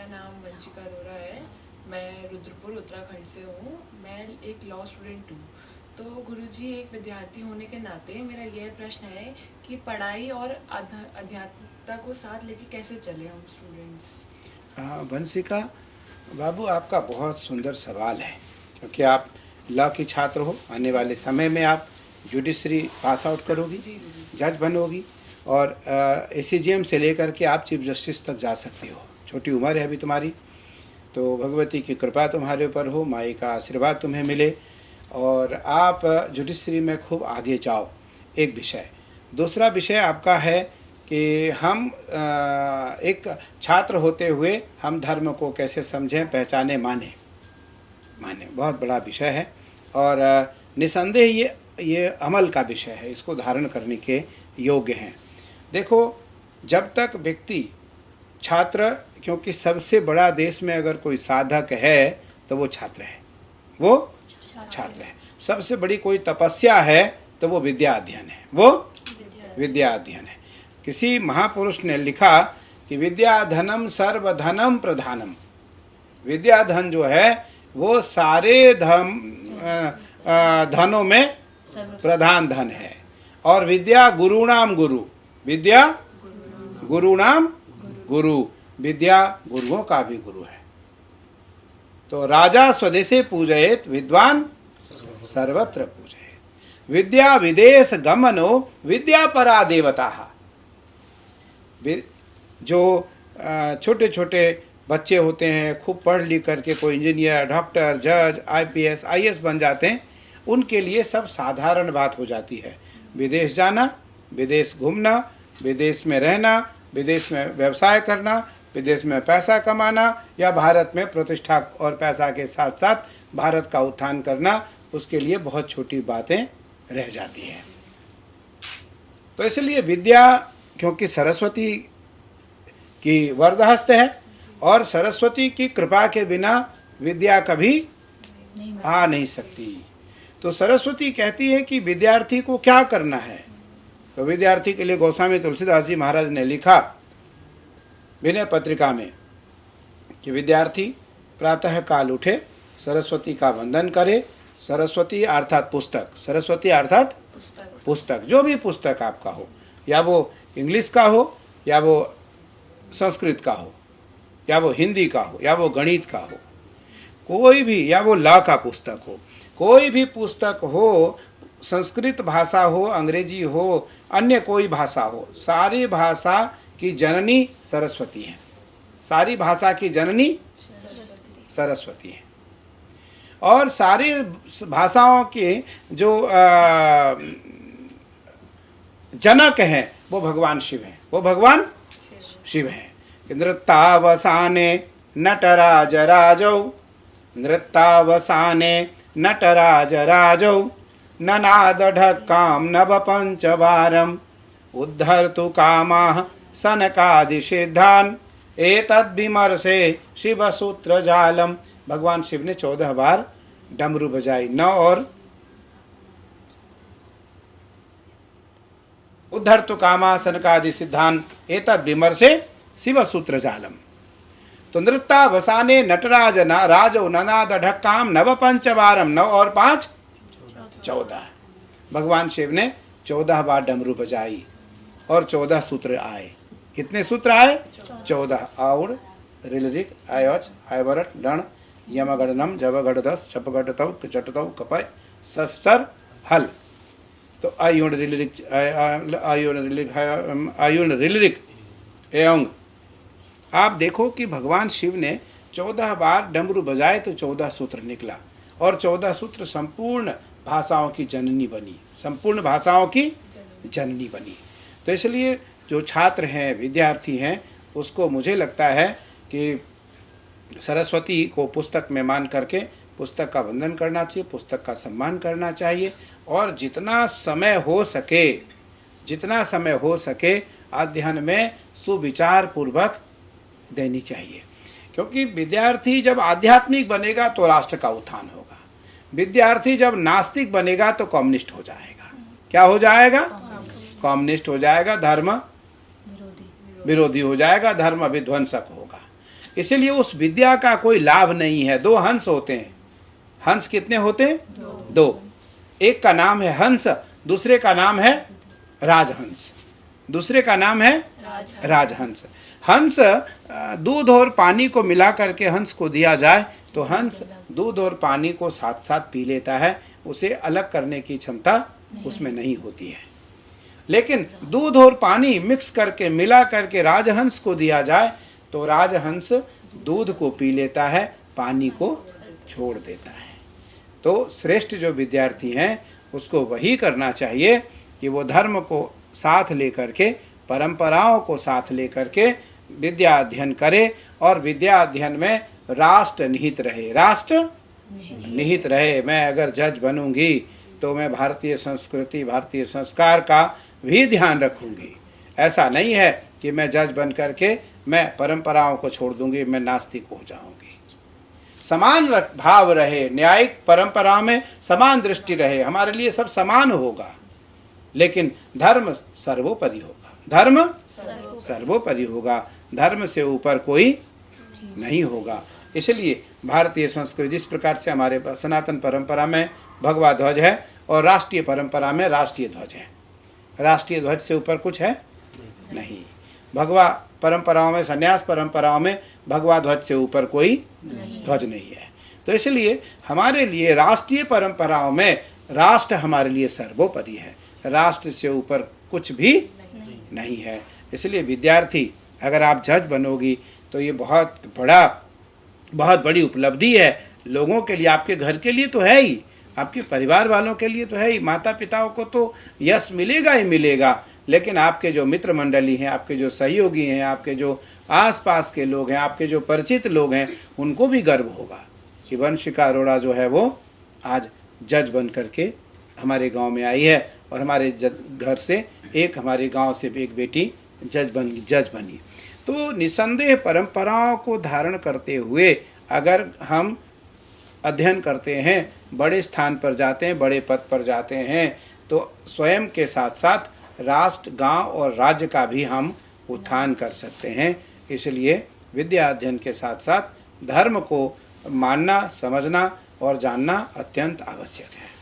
नाम वंशिका अरोरा है। मैं रुद्रपुर उत्तराखंड से हूँ। मैं एक लॉ स्टूडेंट हूँ। तो गुरुजी, एक विद्यार्थी होने के नाते मेरा यह प्रश्न है कि पढ़ाई और अध्यात्मता को साथ लेके कैसे चले हम स्टूडेंट्स। वंशिका बाबू, आपका बहुत सुंदर सवाल है, क्योंकि आप लॉ की छात्र हो। आने वाले समय में आप जुडिशरी पास आउट करोगी, जज बनोगी, और ACGM से लेकर के आप चीफ जस्टिस तक जा सकती हो। छोटी उम्र है अभी तुम्हारी, तो भगवती की कृपा तुम्हारे ऊपर हो, माई का आशीर्वाद तुम्हें मिले और आप जुडिशरी में खूब आगे जाओ। एक विषय। दूसरा विषय आपका है कि हम एक छात्र होते हुए हम धर्म को कैसे समझें, पहचाने, माने बहुत बड़ा विषय है। और निसंदेह ये अमल का विषय है, इसको धारण करने के योग्य हैं। देखो, जब तक व्यक्ति छात्र, क्योंकि सबसे बड़ा देश में अगर कोई साधक है तो वो छात्र है, वो छात्र है। सबसे बड़ी कोई तपस्या है तो वो विद्या अध्ययन है, वो विद्या अध्ययन है। किसी महापुरुष ने लिखा कि विद्या धनम सर्वधनम प्रधानम। विद्या धन जो है वो सारे धनों में प्रधान धन है। और विद्या गुरुणाम गुरु, विद्या गुरुणाम गुरु, विद्या गुरुओं का भी गुरु है। तो राजा स्वदेशे पूजयेत, विद्वान सर्वत्र पूजयेत। विद्या विदेश गमनो विद्या परा देवता। जो छोटे छोटे बच्चे होते हैं, खूब पढ़ लिख करके कोई इंजीनियर, डॉक्टर, जज, IPS, IAS बन जाते हैं, उनके लिए सब साधारण बात हो जाती है। विदेश जाना, विदेश घूमना, विदेश में रहना, विदेश में व्यवसाय करना, विदेश में पैसा कमाना, या भारत में प्रतिष्ठा और पैसा के साथ साथ भारत का उत्थान करना, उसके लिए बहुत छोटी बातें रह जाती हैं। तो इसलिए विद्या, क्योंकि सरस्वती की वरदहस्त है, और सरस्वती की कृपा के बिना विद्या कभी आ नहीं सकती। तो सरस्वती कहती है कि विद्यार्थी को क्या करना है। तो विद्यार्थी के लिए गोस्वामी तुलसीदास जी महाराज ने लिखा विनय पत्रिका में कि विद्यार्थी प्रातः काल उठे, सरस्वती का वंदन करे। सरस्वती अर्थात पुस्तक, सरस्वती अर्थात पुस्तक, जो भी पुस्तक आपका हो, या वो इंग्लिश का हो, या वो संस्कृत का हो, या वो हिंदी का हो, या वो गणित का हो, कोई भी, या वो लॉ का पुस्तक हो, कोई भी पुस्तक हो, संस्कृत भाषा हो, अंग्रेजी हो, अन्य कोई भाषा हो, सारी भाषा की जननी सरस्वती है। सारी भाषा की जननी सरस्वती है। और सारी भाषाओं के जो जनक हैं वो भगवान शिव हैं, वो भगवान शिव हैं। नृत्तावसाने नटराज राजौ, नृत्तावसाने नटराज राजौ, ननाद ढक्काम नव पंचवारम, उद्धर्तु कामाः सनकादि सिद्धान, एतद् विमर्शे शिव सूत्र जालम। भगवान शिव ने 14 बार डमरू बजाई, 9 और उद्धर्तु कामाः सनकादि सिद्धान, एतद् विमर्शे शिव सूत्र जालम। तो नृत्तावसाने नटराज राजो ननाद ढक्काम नव पंचवारम, 9 और 5 14। भगवान शिव ने 14 बार डमरू बजाई और 14 सूत्र आए। कितने सूत्र आए? 14। आउड़, रिलरिक, आयोच, आयवरट, डण, यमगढ़नम, जबगढ़दस, छपगढ़तव, चटतव, कपय, सर, हल। तो आयुण रिलरिक, आयुण रिलरिक एवं। आप देखो कि भगवान शिव ने 14 बार डमरू बजाए तो 14 सूत्र निकला, और 14 सूत्र संपूर्ण भाषाओं की जननी बनी, संपूर्ण भाषाओं की जननी बनी। तो इसलिए जो छात्र हैं, विद्यार्थी हैं, उसको मुझे लगता है कि सरस्वती को पुस्तक में मान करके पुस्तक का वंदन करना चाहिए, पुस्तक का सम्मान करना चाहिए, और जितना समय हो सके अध्ययन में सुविचार पूर्वक देनी चाहिए। क्योंकि विद्यार्थी जब आध्यात्मिक बनेगा तो राष्ट्र का उत्थान होगा। विद्यार्थी जब नास्तिक बनेगा तो कम्युनिस्ट हो जाएगा। क्या हो जाएगा? कम्युनिस्ट हो जाएगा, धर्म विरोधी हो जाएगा, धर्म विध्वंसक होगा। इसलिए उस विद्या का कोई लाभ नहीं है। दो हंस होते हैं। हंस कितने होते हैं? दो। एक का नाम है हंस, दूसरे का नाम है राजहंस। दूसरे का नाम है राजहंस। हंस दूध और पानी को मिला करके हंस को दिया जाए तो हंस दूध और पानी को साथ साथ पी लेता है, उसे अलग करने की क्षमता उसमें नहीं होती है। लेकिन दूध और पानी मिक्स करके मिला करके राजहंस को दिया जाए तो राजहंस दूध को पी लेता है, पानी को छोड़ देता है। तो श्रेष्ठ जो विद्यार्थी हैं उसको वही करना चाहिए कि वो धर्म को साथ लेकर के, परंपराओं को साथ लेकर के विद्या अध्ययन करे और विद्या अध्ययन में राष्ट्र निहित रहे। राष्ट्र निहित रहे। मैं अगर जज बनूंगी तो मैं भारतीय संस्कृति, भारतीय संस्कार का भी ध्यान रखूंगी। ऐसा नहीं है कि मैं जज बन करके मैं परंपराओं को छोड़ दूंगी, मैं नास्तिक हो जाऊंगी। समान भाव रहे, न्यायिक परंपरा में समान दृष्टि रहे, हमारे लिए सब समान होगा, लेकिन धर्म सर्वोपरि होगा। धर्म सर्वोपरि होगा, धर्म से ऊपर कोई नहीं होगा। इसलिए भारतीय संस्कृति जिस प्रकार से हमारे सनातन परंपरा में भगवा ध्वज है और राष्ट्रीय परंपरा में राष्ट्रीय ध्वज है। राष्ट्रीय ध्वज से ऊपर कुछ है नहीं। भगवा परंपराओं में, संन्यास परंपराओं में भगवा ध्वज से ऊपर कोई ध्वज नहीं है। तो इसलिए हमारे लिए राष्ट्रीय परंपराओं में राष्ट्र हमारे लिए सर्वोपरि है, राष्ट्र से ऊपर कुछ भी नहीं है। इसलिए विद्यार्थी अगर आप जज बनोगी तो ये बहुत बड़ी उपलब्धि है लोगों के लिए। आपके घर के लिए तो है ही, आपके परिवार वालों के लिए तो है ही, माता पिताओं को तो यश मिलेगा ही मिलेगा, लेकिन आपके जो मित्र मंडली हैं, आपके जो सहयोगी हैं, आपके जो आसपास के लोग हैं, आपके जो परिचित लोग हैं, उनको भी गर्व होगा कि वंशिका अरोड़ा जो है वो आज जज बन करके हमारे गांव में आई है और हमारे घर से हमारे गांव से एक बेटी जज बनी। तो निसंदेह परंपराओं को धारण करते हुए अगर हम अध्ययन करते हैं, बड़े स्थान पर जाते हैं, बड़े पद पर जाते हैं, तो स्वयं के साथ साथ राष्ट्र, गांव और राज्य का भी हम उत्थान कर सकते हैं। इसलिए विद्या अध्ययन के साथ साथ धर्म को मानना, समझना और जानना अत्यंत आवश्यक है।